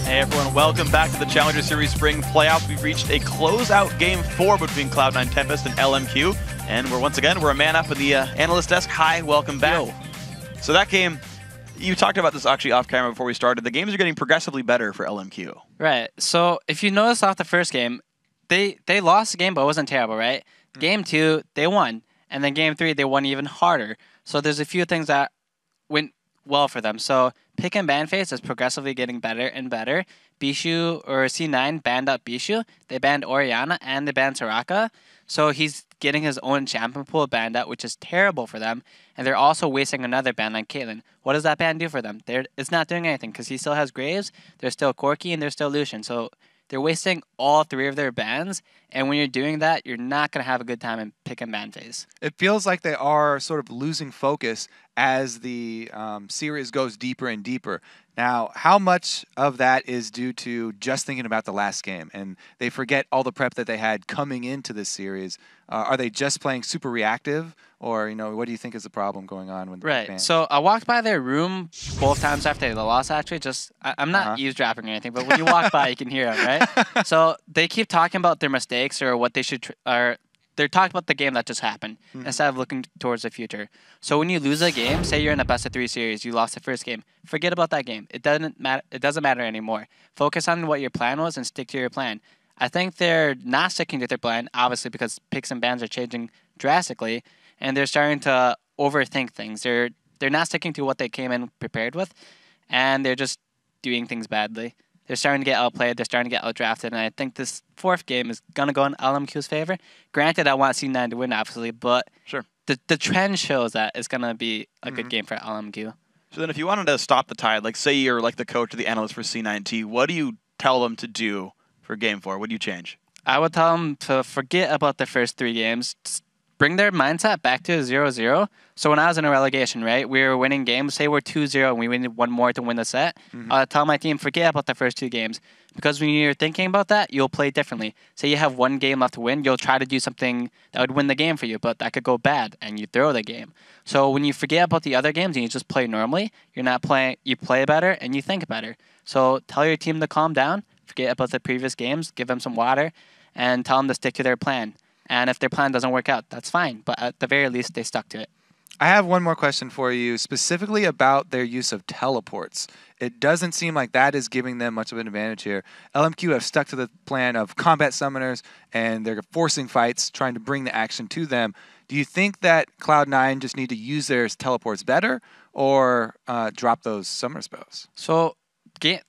Hey everyone, welcome back to the Challenger Series Spring Playoffs. We've reached a closeout Game 4 between Cloud9 Tempest and LMQ. And we're a man up in the analyst desk. Hi, welcome back. Yo. So that game, you talked about this actually off camera before we started. The games are getting progressively better for LMQ. Right. So if you notice off the first game, they lost the game, but it wasn't terrible, right? Game 2, they won. And then Game 3, they won even harder. So there's a few things that went well for them. So pick and ban phase is progressively getting better and better. Bischu or C9 banned out Bischu. They banned Orianna and they banned Soraka. So he's getting his own champion pool banned out, which is terrible for them. And they're also wasting another ban on Qi-Lin. What does that ban do for them? It's not doing anything because he still has Graves, there's still Corki, and there's still Lucian. So they're wasting all 3 of their bans, and when you're doing that, you're not going to have a good time in pick and ban phase. It feels like they are sort of losing focus as the series goes deeper and deeper. Now, how much of that is due to just thinking about the last game, and they forget all the prep that they had coming into this series? Are they just playing super reactive, or what do you think is the problem going on with the Right. So I walked by their room both times after they lost. Actually, I'm not eavesdropping or anything, but when you walk by, you can hear them, right? So they keep talking about their mistakes or what they should, they're talking about the game that just happened instead of looking towards the future. So when you lose a game, say you're in a best-of-3 series, you lost the first game, forget about that game. It doesn't matter anymore. Focus on what your plan was and stick to your plan. I think they're not sticking to their plan, obviously, because picks and bans are changing drastically, and they're starting to overthink things. They're not sticking to what they came in prepared with, and they're just doing things badly. They're starting to get outplayed. They're starting to get outdrafted, and I think this 4th game is going to go in LMQ's favor. Granted, I want C9 to win, obviously, but sure, the trend shows that it's going to be a good game for LMQ. So then if you wanted to stop the tide, like say you're like the coach or the analyst for C9T, what do you tell them to do for Game 4? What do you change? I would tell them to forget about the first 3 games. Just bring their mindset back to 0-0. So when I was in a relegation, right, we were winning games. Say we're 2-0 and we win 1 more to win the set. I'll tell my team, forget about the first 2 games. Because when you're thinking about that, you'll play differently. Say you have 1 game left to win, you'll try to do something that would win the game for you, but that could go bad, and you throw the game. So when you forget about the other games and you just play normally, you're not playing. You play better and you think better. So tell your team to calm down, forget about the previous games, give them some water, and tell them to stick to their plan. And if their plan doesn't work out, that's fine. But at the very least, they stuck to it. I have one more question for you, specifically about their use of teleports. It doesn't seem like that is giving them much of an advantage here. LMQ have stuck to the plan of combat summoners, and they're forcing fights, trying to bring the action to them. Do you think that Cloud9 just need to use their teleports better, or drop those summoner spells? So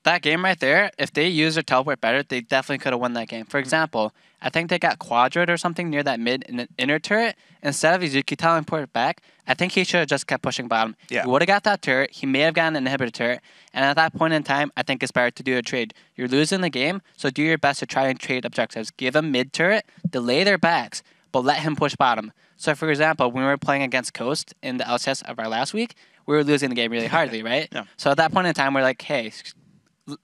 that game right there, if they use their teleport better, they definitely could have won that game. For example, I think they got quadrad or something near that mid and inner turret. Instead of Yazuki teleporting back, I think he should have just kept pushing bottom. Yeah. He would have got that turret. He may have gotten an inhibitor turret. And at that point in time, I think it's better to do a trade. You're losing the game, so do your best to try and trade objectives. Give them mid turret, delay their backs, but let him push bottom. So for example, when we were playing against Coast in the LCS of our last week, we were losing the game really hardly, right? Yeah. So at that point in time, we're like, hey,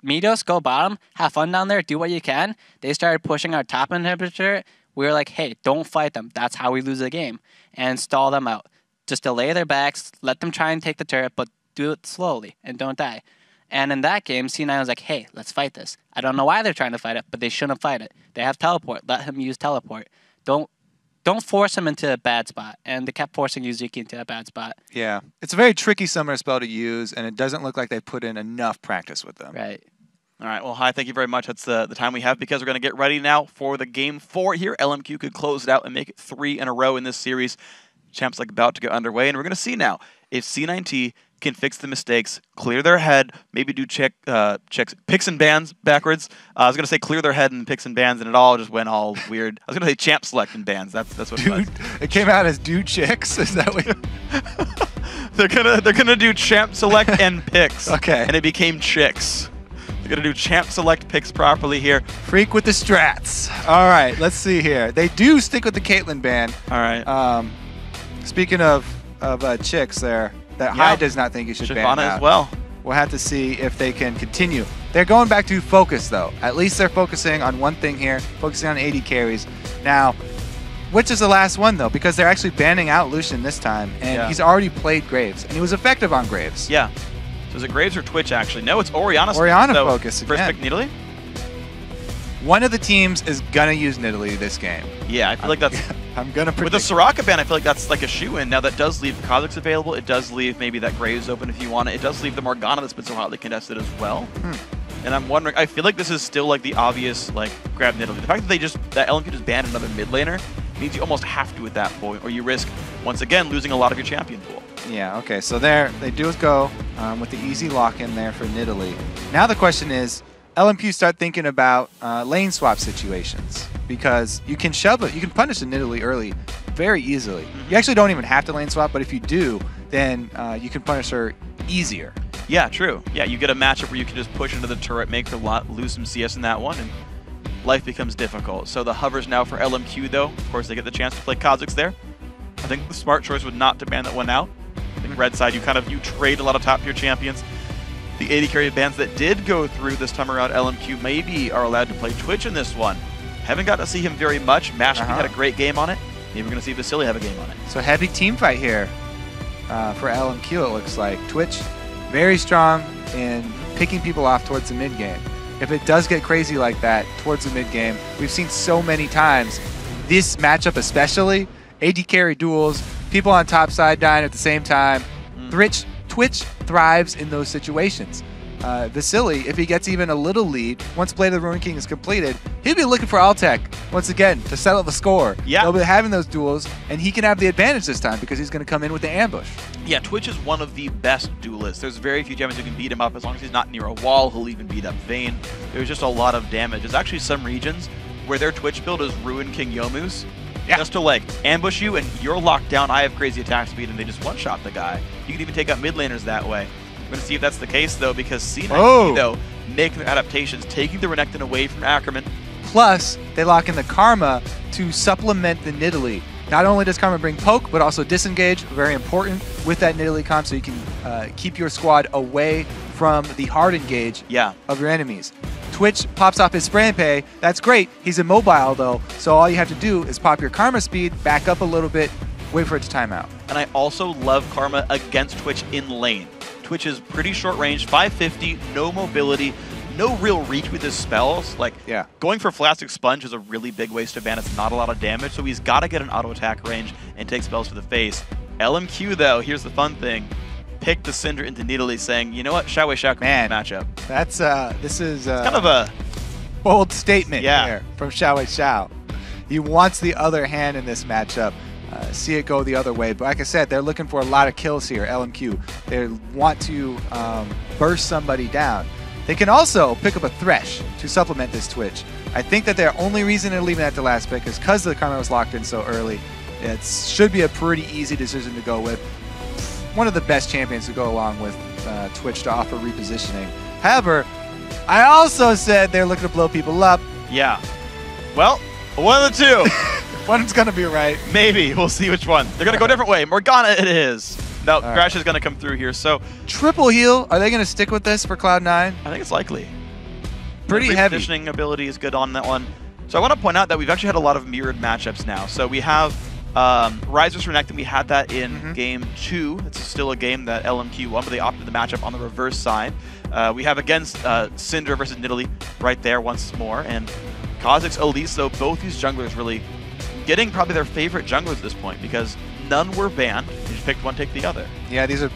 Midos, go bottom, have fun down there, do what you can. They started pushing our top inhibitor. We were like, hey, don't fight them. That's how we lose the game. And stall them out. Just delay their backs, let them try and take the turret, but do it slowly and don't die. And in that game, C9 was like, hey, let's fight this. I don't know why they're trying to fight it, but they shouldn't fight it. They have teleport. Let him use teleport. Don't force him into a bad spot. And they kept forcing Yazuki into a bad spot. Yeah. It's a very tricky summoner spell to use, and it doesn't look like they put in enough practice with them. Right. All right, well, hi, thank you very much. That's the time we have because we're going to get ready now for the Game 4 here. LMQ could close it out and make it 3 in a row in this series. Champs like about to get underway, and we're going to see now if C9T can fix the mistakes, clear their head, maybe do checks, picks and bans backwards. I was going to say clear their head and picks and bans, and it all just went all weird. I was going to say champ select and bans. That's what it was. It came out as do chicks? Is that what they're gonna do champ select and picks. Okay. And it became chicks. They're going to do champ select picks properly here. Freak with the strats. All right, let's see here. They do stick with the Caitlyn ban. All right. Speaking of chicks there, that Hyde does not think you should ban as well. We'll have to see if they can continue. They're going back to focus, though. At least they're focusing on one thing here, focusing on 80 carries. Now, which is the last one, though? Because they're actually banning out Lucian this time, and he's already played Graves, and he was effective on Graves. Yeah. So is it Graves or Twitch, actually? No, it's Orianna. Orianna focus again. First pick Nidalee? One of the teams is going to use Nidalee this game. Yeah, I feel like that's... I'm going to predict. With the Soraka ban, I feel like that's like a shoe-in. Now, that does leave Kha'Zix available. It does leave maybe that Graves open if you want it. It does leave the Morgana that's been so hotly contested as well. And I'm wondering, I feel like this is still like the obvious, like, grab Nidalee. The fact that that LMQ just banned another mid laner means you almost have to at that point, or you risk, once again, losing a lot of your champion pool. Yeah, okay, so there, they do go with the easy lock-in there for Nidalee. Now the question is, LMQ start thinking about lane swap situations, because you can shove it, you can punish the Nidalee early very easily. You actually don't even have to lane swap, but if you do, then you can punish her easier. Yeah, true. Yeah, you get a matchup where you can just push into the turret, make her lose some CS in that one, and life becomes difficult. So the hovers now for LMQ, though. Of course, they get the chance to play Kha'Zix there. I think the smart choice would not to ban that one out. I think red side, you trade a lot of top-tier champions. The 80 carry bans that did go through this time around, LMQ maybe are allowed to play Twitch in this one. Haven't got to see him very much. Mashby had a great game on it. Maybe we're going to see Vasilii have a game on it. So heavy team fight here for LMQ, it looks like. Twitch, very strong in picking people off towards the mid-game. If it does get crazy like that towards the mid-game, we've seen so many times, this matchup especially, AD carry duels, people on top side dying at the same time. Twitch thrives in those situations. Vasilii, if he gets even a little lead, once Blade of the Ruined King is completed, he'll be looking for Altec once again to settle the score. Yeah. They'll be having those duels, and he can have the advantage this time because he's going to come in with the ambush. Yeah, Twitch is one of the best duelists. There's very few champions who can beat him up. As long as he's not near a wall, he'll even beat up Vayne. There's just a lot of damage. There's actually some regions where their Twitch build is Ruin King Youmu's. Yeah. Just to like ambush you and you're locked down. I have crazy attack speed and they just one-shot the guy. You can even take out mid laners that way. We're going to see if that's the case though, because C9T though, making their adaptations, taking the Renekton away from Ackerman. Plus, they lock in the Karma to supplement the Nidalee. Not only does Karma bring poke, but also disengage, very important with that Nidalee comp so you can keep your squad away from the hard engage of your enemies. Twitch pops off his spray and pay. That's great. He's immobile though, so all you have to do is pop your Karma speed, back up a little bit, wait for it to time out. And I also love Karma against Twitch in lane. Twitch is pretty short range, 550, no mobility, no real reach with his spells. Like, going for Plastic Sponge is a really big waste of ban. It's not a lot of damage, so he's got to get an auto attack range and take spells to the face. LMQ though, here's the fun thing. Pick the Syndra into Nidalee, saying, you know what, XiaoWeiXiao can matchup. That's this is kind of a bold statement here from XiaoWeiXiao. He wants the other hand in this matchup. See it go the other way. But like I said, they're looking for a lot of kills here, LMQ. They want to burst somebody down. They can also pick up a Thresh to supplement this Twitch. I think that their only reason they're leaving that to last pick is because the Karma was locked in so early. It should be a pretty easy decision to go with. One of the best champions to go along with Twitch to offer repositioning. However, I also said they're looking to blow people up. Yeah. Well, one of the two. One's going to be right. Maybe. We'll see which one. They're going to go a different way. Morgana it is. No, Thresh is going to come through here. So triple heal. Are they going to stick with this for Cloud9? I think it's likely. Pretty heavy. Repositioning ability is good on that one. So I want to point out that we've actually had a lot of mirrored matchups now. So we have Ryze vs Renekton. We had that in game 2. It's still a game that LMQ won, but they opted the matchup on the reverse side. We have against Syndra versus Nidalee right there once more. And Kha'Zix, Elise, though, both these junglers really getting probably their favorite junglers at this point because none were banned. You just picked one, take the other. Yeah, these are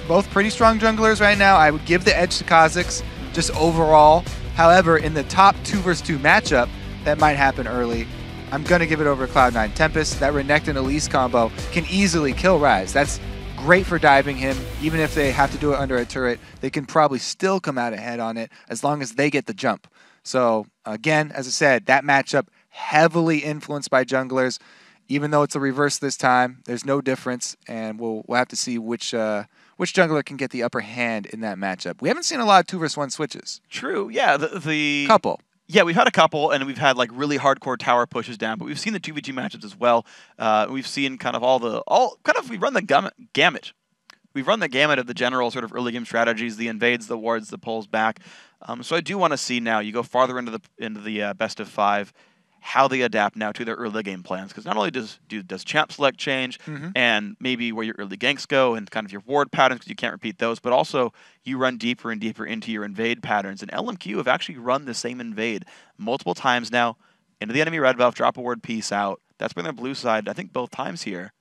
both pretty strong junglers right now. I would give the edge to Kha'Zix just overall. However, in the top 2 vs 2 matchup, that might happen early. I'm going to give it over to Cloud9. Tempest, that Renekton Elise combo can easily kill Ryze. That's great for diving him. Even if they have to do it under a turret, they can probably still come out ahead on it as long as they get the jump. So again, as I said, that matchup heavily influenced by junglers. Even though it's a reverse this time, there's no difference, and we'll have to see which which jungler can get the upper hand in that matchup. We haven't seen a lot of 2 versus 1 switches. True, yeah. The couple. Yeah, we've had a couple, and we've had like really hardcore tower pushes down, but we've seen the 2v2 matchups as well. We've seen kind of we run the gamut. We've run the gamut of the general sort of early game strategies, the invades, the wards, the pulls back. So I do want to see now, you go farther into the best of 5, how they adapt now to their early game plans. Because not only does champ select change, and maybe where your early ganks go, and kind of your ward patterns, because you can't repeat those, but also you run deeper and deeper into your invade patterns. And LMQ have actually run the same invade multiple times now, into the enemy red buff, drop a ward, peace out. That's been their blue side, I think, both times here.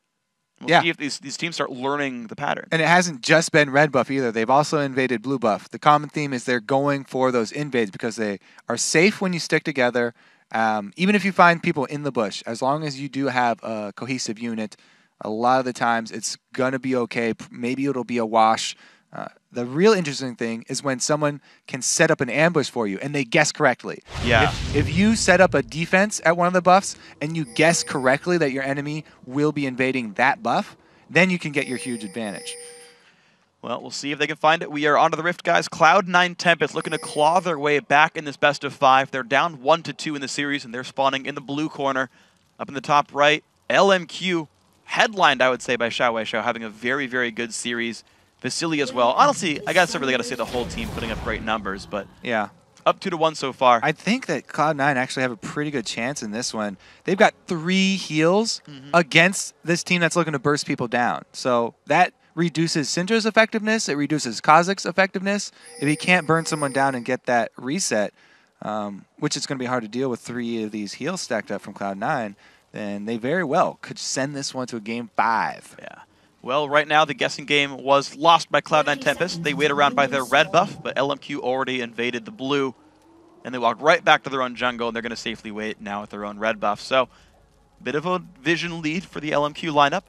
We'll see if these teams start learning the pattern. And it hasn't just been red buff either. They've also invaded blue buff. The common theme is they're going for those invades because they are safe when you stick together. Even if you find people in the bush, as long as you do have a cohesive unit, a lot of the times it's going to be okay. Maybe it'll be a wash. The real interesting thing is when someone can set up an ambush for you and they guess correctly. Yeah. If you set up a defense at one of the buffs and you guess correctly that your enemy will be invading that buff, then you can get your huge advantage. Well, we'll see if they can find it. We are onto the Rift, guys. Cloud9 Tempest looking to claw their way back in this best of 5. They're down 1-2 in the series, and they're spawning in the blue corner. Up in the top right, LMQ, headlined, I would say, by XiaoWeiXiao, having a very, very good series. Vasilii as well. Honestly, I guess I really got to say the whole team putting up great numbers, but yeah, up 2-1 so far. I think that Cloud9 actually have a pretty good chance in this one. They've got 3 heals against this team that's looking to burst people down. So that reduces Syndra's effectiveness. It reduces Kha'Zix's effectiveness. If he can't burn someone down and get that reset, which is going to be hard to deal with 3 of these heals stacked up from Cloud9, then they very well could send this one to a game 5. Yeah. Well, right now the guessing game was lost by Cloud9 Tempest. They wait around by their red buff, but LMQ already invaded the blue, and they walk right back to their own jungle, and they're going to safely wait now with their own red buff. So, bit of a vision lead for the LMQ lineup.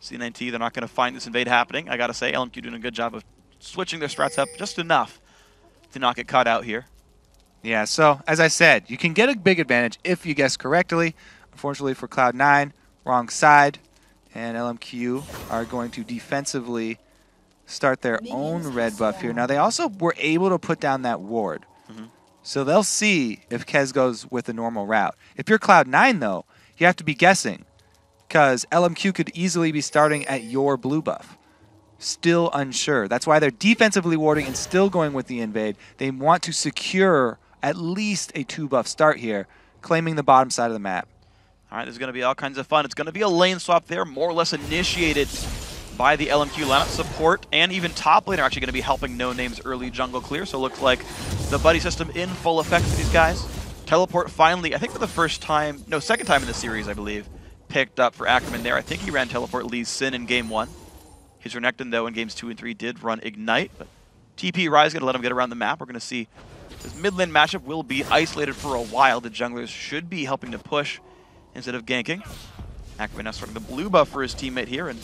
C9T, they're not going to find this invade happening. I got to say, LMQ doing a good job of switching their strats up just enough to not get caught out here. Yeah, so as I said, you can get a big advantage if you guess correctly. Unfortunately for Cloud9, wrong side. And LMQ are going to defensively start their own red buff here. Now, they also were able to put down that ward. So they'll see if Kez goes with the normal route. If you're Cloud9, though, you have to be guessing, because LMQ could easily be starting at your blue buff. Still unsure. That's why they're defensively warding and still going with the invade. They want to secure at least a 2-buff start here, claiming the bottom side of the map. All right, there's going to be all kinds of fun. It's going to be a lane swap there, more or less initiated by the LMQ lineup. Support and even top lane are actually going to be helping NoName's early jungle clear, so it looks like the buddy system in full effect for these guys. Teleport finally, I think for the first time, no, second time in the series, I believe, picked up for Ackerman there. I think he ran Teleport Lee's Sin in Game 1. His Renekton, though, in Games 2 and 3 did run Ignite, but TP Ryze going to let him get around the map. We're going to see this mid lane matchup will be isolated for a while. The junglers should be helping to push instead of ganking. Ackerman now starting the blue buff for his teammate here, and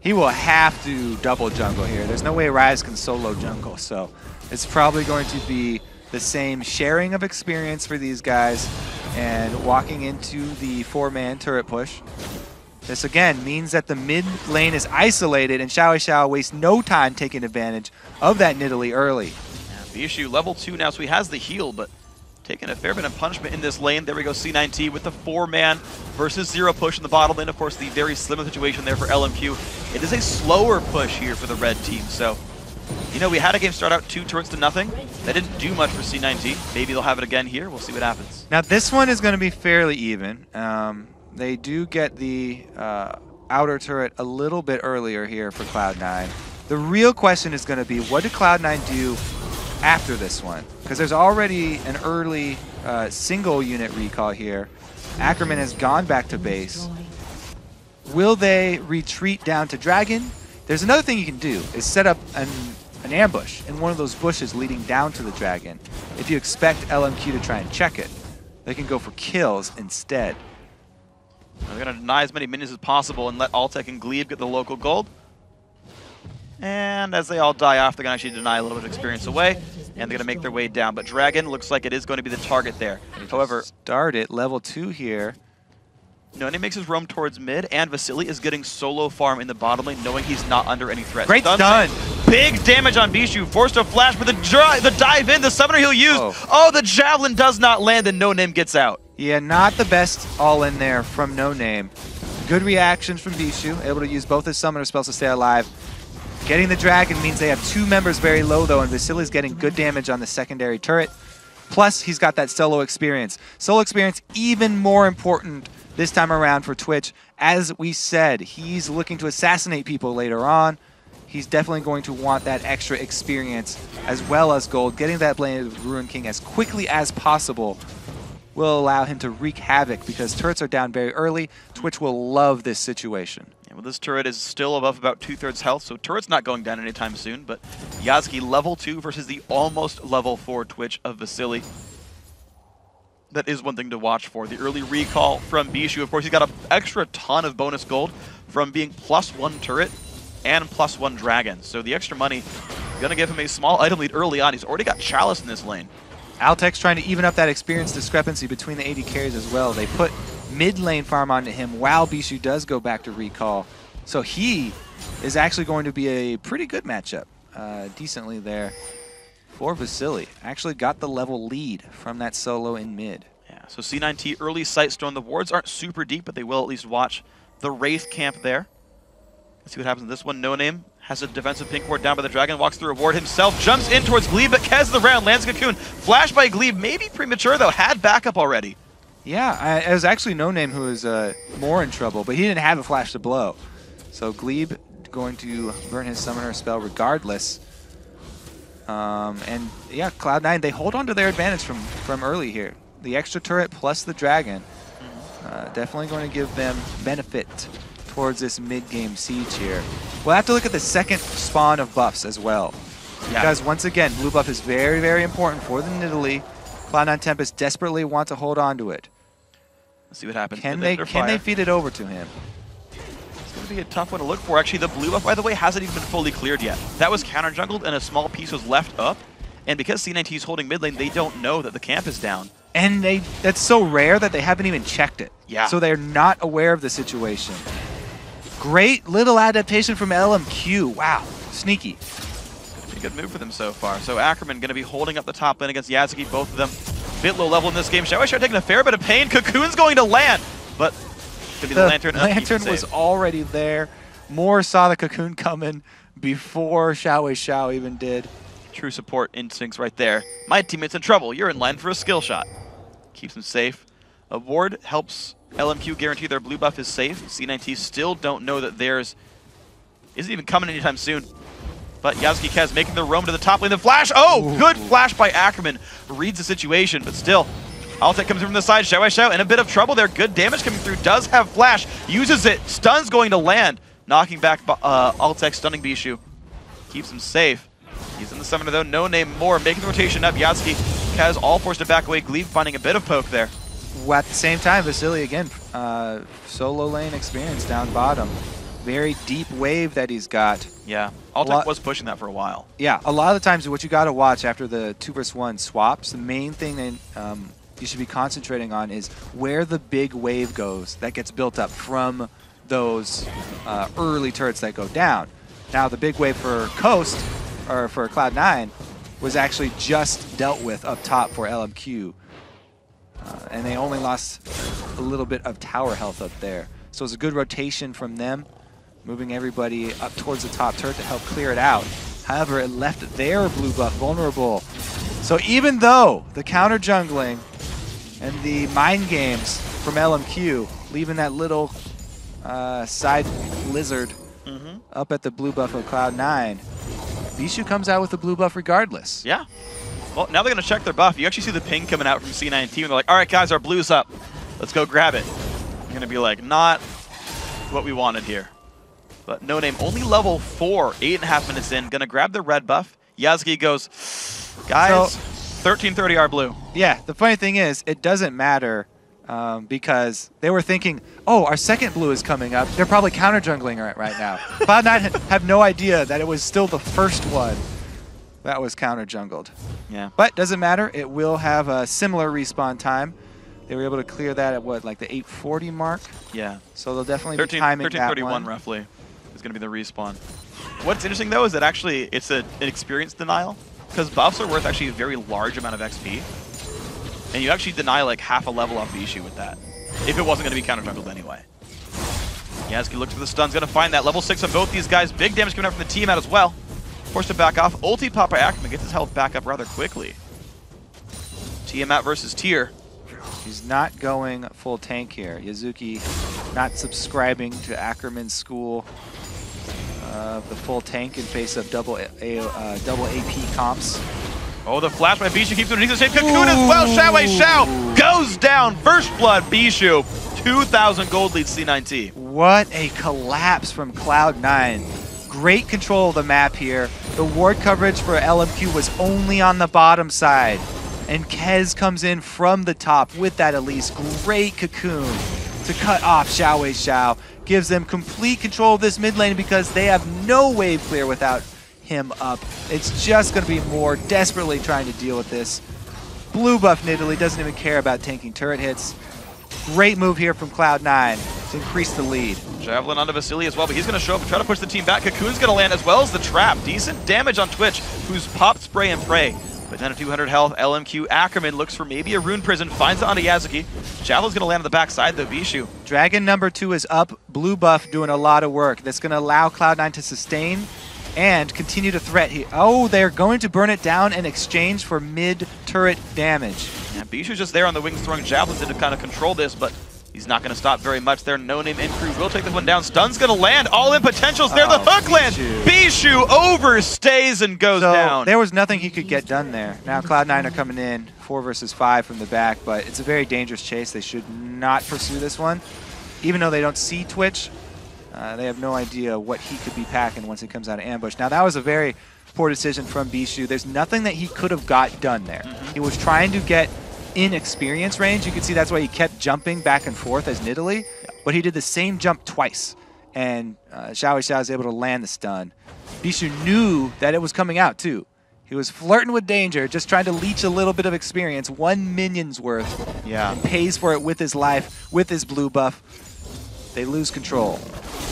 he will have to double jungle here. There's no way Ryze can solo jungle, so it's probably going to be the same sharing of experience for these guys and walking into the 4-man turret push. This again means that the mid lane is isolated and XiaoWeiXiao wastes no time taking advantage of that Nidalee early. Yeah, Bischu level 2 now, so he has the heal, but taking a fair bit of punishment in this lane. There we go, C9T with the 4-man versus 0 push in the bottom lane. Of course, the very similar situation there for LMQ. It is a slower push here for the red team. So, you know, we had a game start out 2 turrets to nothing. That didn't do much for C9T. Maybe they'll have it again here. We'll see what happens. Now, this one is going to be fairly even. They do get the outer turret a little bit earlier here for Cloud9. The real question is going to be, what did Cloud9 do after this one? Because there's already an early single unit recall here. Ackerman has gone back to base. Will they retreat down to Dragon? There's another thing you can do, is set up an ambush in one of those bushes leading down to the Dragon. If you expect LMQ to try and check it, they can go for kills instead. They're going to deny as many minions as possible and let Altec and Gleeb get the local gold. And as they all die off, they're going to actually deny a little bit of experience away, and they're going to make their way down. But Dragon looks like it is going to be the target there. However, start it level 2 here. NoName makes his roam towards mid, and Vasilii is getting solo farm in the bottom lane, knowing he's not under any threat. Great stun! Big damage on Bischu, forced to flash, but the dive in, the summoner he'll use. Oh, the javelin does not land, and NoName gets out. Yeah, not the best all in there from NoName. Good reactions from Bischu, able to use both his summoner spells to stay alive. Getting the dragon means they have 2 members very low though, and Vasilii's getting good damage on the secondary turret. Plus, he's got that solo experience. Solo experience even more important this time around for Twitch. As we said, he's looking to assassinate people later on. He's definitely going to want that extra experience as well as gold. Getting that Blade of Ruin King as quickly as possible will allow him to wreak havoc because turrets are down very early. Twitch will love this situation. Yeah, well, this turret is still above about 2/3 health, so turret's not going down anytime soon, but Yazuki level 2 versus the almost level 4 Twitch of Vasilii. That is one thing to watch for. The early recall from Bischu, of course, he's got an extra ton of bonus gold from being +1 turret and +1 dragon. So the extra money is going to give him a small item lead early on. He's already got Chalice in this lane. Altec's trying to even up that experience discrepancy between the AD carries as well. They put mid lane farm onto him while Bischu does go back to recall. So he is actually going to be a pretty good matchup. Decently there for Vasilii. Actually got the level lead from that solo in mid. Yeah, so C9T early sight stone. The wards aren't super deep, but they will at least watch the Wraith camp there. Let's see what happens in this one. NoName has a defensive pink ward down by the dragon, walks through a ward himself, jumps in towards Gleeb, but Kez the round, lands Cocoon. Flash by Gleeb, maybe premature though, had backup already. Yeah, it was actually NoName who was more in trouble, but he didn't have a flash to blow. So Gleeb going to burn his summoner spell regardless. And yeah, Cloud9, they hold on to their advantage from early here. The extra turret plus the dragon, definitely going to give them benefit towards this mid-game siege here. We'll have to look at the second spawn of buffs as well. Yeah. Because once again, blue buff is very, very important for the Nidalee. Cloud9 Tempest desperately want to hold on to it. Let's see what happens. Can they feed it over to him? It's going to be a tough one to look for. Actually, the blue buff, by the way, hasn't even been fully cleared yet. That was counter-jungled, and a small piece was left up. And because C9T is holding mid lane, they don't know that the camp is down. And that's so rare that they haven't even checked it. Yeah. So they're not aware of the situation. Great little adaptation from LMQ. Wow, sneaky. Pretty good move for them so far. So Ackerman going to be holding up the top lane against Yazuki. Both of them a bit low level in this game. XiaoWeiXiao taking a fair bit of pain. Cocoon's going to land, but could be the lantern. Lantern was already there. Moore saw the Cocoon coming before XiaoWeiXiao even did. True support instincts right there. My teammate's in trouble. You're in line for a skill shot. Keeps him safe. A ward helps LMQ guarantee their blue buff is safe. C9T still don't know that theirs isn't even coming anytime soon. But Yazuki Kez making the roam to the top lane. The flash! Oh, good flash by Ackerman. Reads the situation, but still. Altec comes in from the side. XiaoWeiXiao in a bit of trouble there. Good damage coming through. Does have flash. Uses it. Stun's going to land. Knocking back Altec, stunning Bischu. Keeps him safe. He's in the summoner though. NoName more. Making the rotation up. Yazuki Kez all forced to back away. Gleeb finding a bit of poke there. At the same time, Vasilii again, solo lane experience down bottom. Very deep wave that he's got. Yeah, Altec was pushing that for a while. Yeah, a lot of the times what you got to watch after the 2vs1 swaps, the main thing that you should be concentrating on is where the big wave goes that gets built up from those early turrets that go down. Now, the big wave for Coast, or for Cloud9, was actually just dealt with up top for LMQ. And they only lost a little bit of tower health up there. So it's a good rotation from them, moving everybody up towards the top turret to help clear it out. However, it left their blue buff vulnerable. So even though the counter jungling and the mind games from LMQ, leaving that little side lizard up at the blue buff of Cloud9, Bischu comes out with the blue buff regardless. Yeah. Well, now they're going to check their buff. You actually see the ping coming out from C9T, and they're like, all right, guys, our blue's up. Let's go grab it. You're going to be like, not what we wanted here. But NoName, only level 4, 8.5 minutes in, going to grab the red buff. Yazuki goes, guys, 1330 our blue. Yeah, the funny thing is, it doesn't matter because they were thinking, oh, our second blue is coming up. They're probably counter jungling right now. Cloud9 have no idea that it was still the first one that was counter jungled. Yeah. But doesn't matter. It will have a similar respawn time. They were able to clear that at what, like the 840 mark? Yeah. So they'll definitely be timing that 1331 one. roughly is going to be the respawn. What's interesting though is that actually it's an experience denial, because buffs are worth actually a very large amount of XP. And you actually deny like half a level off Bischu with that, if it wasn't going to be counter-jungled anyway. Yazuki looks for the stun's going to find that. Level 6 on both these guys. Big damage coming out from the team out as well. Forced to back off. Ulti pop by Ackerman gets his health back up rather quickly. Tiamat versus Tyr. He's not going full tank here. Yazuki not subscribing to Ackerman's school of the full tank in face of double AP comps. Oh, the flash by Bischu keeps underneath the shape. Cocoon as well. XiaoWeiXiao goes down. First blood, Bischu. 2,000 gold leads C9T. What a collapse from Cloud9. Great control of the map here. The ward coverage for LMQ was only on the bottom side. And Kez comes in from the top with that Elise. Great cocoon to cut off XiaoWeiXiao. Gives them complete control of this mid lane because they have no wave clear without him up. It's just going to be more desperately trying to deal with this. Blue buff Nidalee doesn't even care about tanking turret hits. Great move here from Cloud9 to increase the lead. Javelin onto Vasilii as well, but he's going to show up and try to push the team back. Cocoon's going to land as well as the trap. Decent damage on Twitch, who's popped spray and pray. But down to 200 health, LMQ Ackerman looks for maybe a rune prison, finds it onto Yazuki. Javelin's going to land on the backside though, Bischu. Dragon number 2 is up. Blue buff doing a lot of work. That's going to allow Cloud9 to sustain and continue to threat. Oh, they're going to burn it down in exchange for mid-turret damage. Yeah, Bischu's just there on the wings throwing javelins in to kind of control this, but he's not going to stop very much there. NoName and crew will take this one down. Stun's going to land. All in potentials there. The hook lands. Bischu overstays and goes down. There was nothing he could get done there. Now Cloud9 are coming in 4 versus 5 from the back, but it's a very dangerous chase. They should not pursue this one. Even though they don't see Twitch, they have no idea what he could be packing once he comes out of ambush. Now that was a very poor decision from Bischu. There's nothing that he could have got done there. He was trying to get in experience range. You can see that's why he kept jumping back and forth as Nidalee, but he did the same jump twice, and XiaoWeiXiao was able to land the stun. Bischu knew that it was coming out too. He was flirting with danger, just trying to leech a little bit of experience, 1 minion's worth, and pays for it with his life, with his blue buff. They lose control.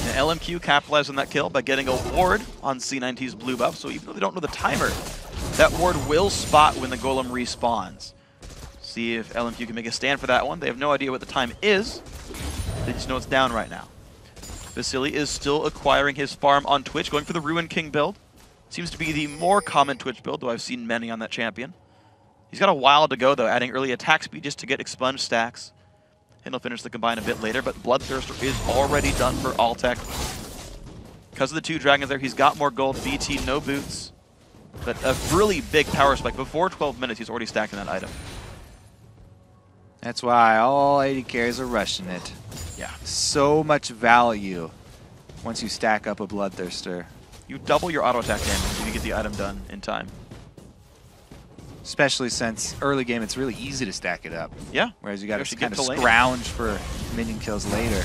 And LMQ capitalized on that kill by getting a ward on C9T's blue buff, so even though they don't know the timer, that ward will spot when the golem respawns. See if LMQ can make a stand for that one. They have no idea what the time is. They just know it's down right now. Vasilii is still acquiring his farm on Twitch, going for the Ruin King build. Seems to be the more common Twitch build, though I've seen many on that champion. He's got a while to go, though, adding early attack speed just to get expunged stacks. And he'll finish the combine a bit later, but Bloodthirster is already done for Altec. Because of the 2 dragons there, he's got more gold. BT, no boots. But a really big power spike. Before 12 minutes, he's already stacking that item. That's why all 80 carries are rushing it. Yeah. So much value once you stack up a Bloodthirster. You double your auto attack damage if you get the item done in time. Especially since early game, it's really easy to stack it up. Yeah. Whereas you got to kind of scrounge for minion kills later.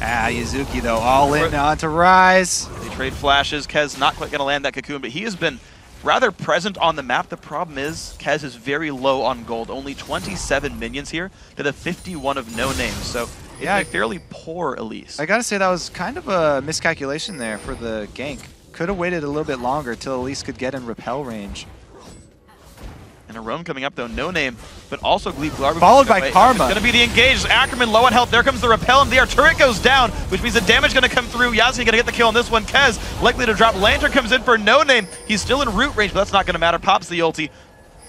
Yazuki, though, all in onto Ryze. They trade flashes. Kez not quite going to land that cocoon, but he has been rather present on the map. The problem is Kez is very low on gold. Only 27 minions here to the 51 of NoName. So it's a fairly poor Elise. I got to say that was kind of a miscalculation there for the gank. Could have waited a little bit longer till Elise could get in repel range. And a roam coming up though, NoName, but also Gleebglarbu. Followed by Karma. It's going to be the engage. Ackerman low on health. There comes the repel, and the turret goes down, which means the damage going to come through. Yazuki going to get the kill on this one. Kez likely to drop. Lantern comes in for NoName. He's still in root range, but that's not going to matter. Pops the ulti.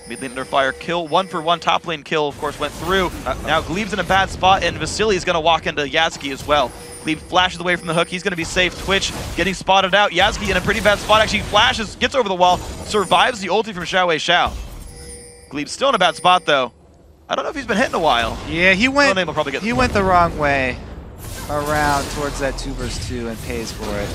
Mid lane under fire. Kill 1-for-1. Top lane kill, of course, went through. Now Gleeb's in a bad spot, and Vasilii is going to walk into Yazuki as well. Gleeb flashes away from the hook. He's going to be safe. Twitch getting spotted out. Yazuki in a pretty bad spot. Actually flashes, gets over the wall, survives the ulti from XiaoWeiXiao. Gleeb's still in a bad spot, though. I don't know if he's been hit in a while. Yeah, he went the wrong way around towards that 2 versus 2 and pays for it.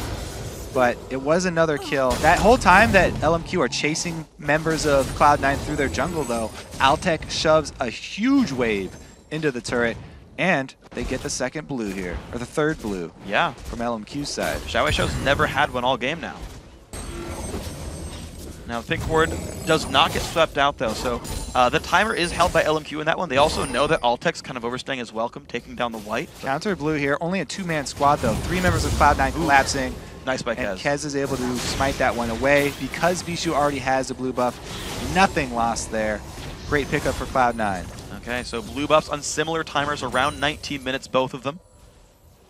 But it was another kill. That whole time that LMQ are chasing members of Cloud9 through their jungle, though, Altec shoves a huge wave into the turret, and they get the second blue here, or the third blue. Yeah, from LMQ's side. XiaoWeiXiao's never had one all game now. Now, pink ward does not get swept out, though, so the timer is held by LMQ in that one. They also know that Altec's kind of overstaying his welcome, taking down the white. Counter blue here. Only a 2-man squad, though. 3 members of Cloud9 collapsing. Nice by Kez. And Kez is able to smite that one away. Because Bischu already has the blue buff, nothing lost there. Great pickup for Cloud9. Okay, so blue buffs on similar timers, around 19 minutes, both of them.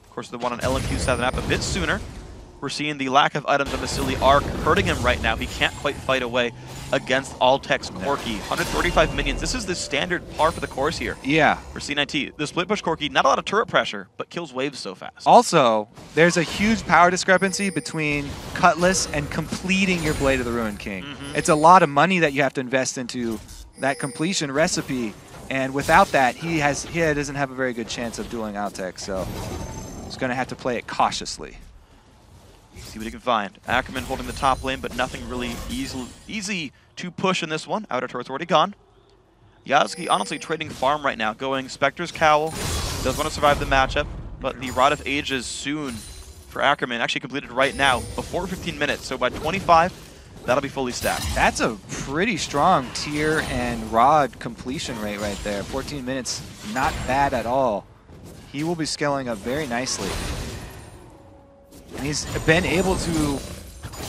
Of course, the one on LMQ set that up a bit sooner. We're seeing the lack of items on Vasilii are hurting him right now. He can't quite fight away against Altec's Corki. 135 minions. This is the standard par for the course here. Yeah. For C9T. The split push Corki, not a lot of turret pressure, but kills waves so fast. Also, there's a huge power discrepancy between Cutlass and completing your Blade of the Ruined King. It's a lot of money that you have to invest into that completion recipe, and without that, he doesn't have a very good chance of dueling Altec, so he's going to have to play it cautiously. See what he can find. Ackerman holding the top lane, but nothing really easy to push in this one. Outer turret's already gone. Yazuki honestly trading farm right now, going Spectre's Cowl. Does want to survive the matchup, but the Rod of Ages soon for Ackerman, actually completed right now, before 15 minutes. So by 25, that'll be fully stacked. That's a pretty strong tier and Rod completion rate right there. 14 minutes, not bad at all. He will be scaling up very nicely. And he's been able to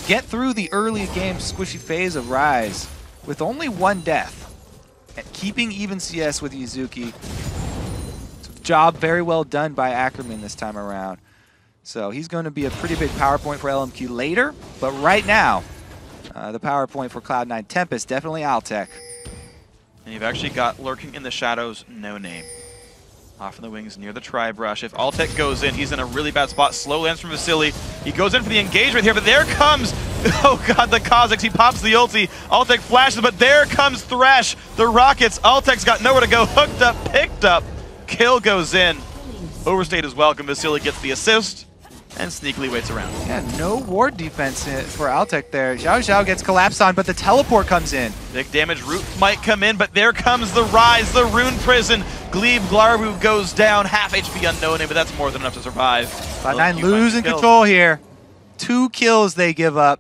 get through the early game squishy phase of Ryze with only 1 death. And keeping even CS with Yazuki. Job very well done by Ackerman this time around. So he's going to be a pretty big power point for LMQ later. But right now, the power point for Cloud9 Tempest, definitely Altec. And you've actually got lurking in the shadows, NoName. Off in the wings near the tri-brush. If Altec goes in, he's in a really bad spot. Slow lands from Vasilii. He goes in for the engagement here, but there comes, oh god, the Kha'Zix. He pops the ulti. Altec flashes, but there comes Thresh. The rockets. Altec's got nowhere to go. Hooked up, picked up. Kill goes in. Overstayed his welcome. Vasilii gets the assist and sneakily waits around. Yeah, no ward defense for Altec there. XiaoWeiXiao gets collapsed on, but the teleport comes in. Big damage root might come in, but there comes the Ryze, the Rune Prison. Gleebglarbu goes down, half HP on NoName, but that's more than enough to survive. Cloud9 losing control here. 2 kills they give up.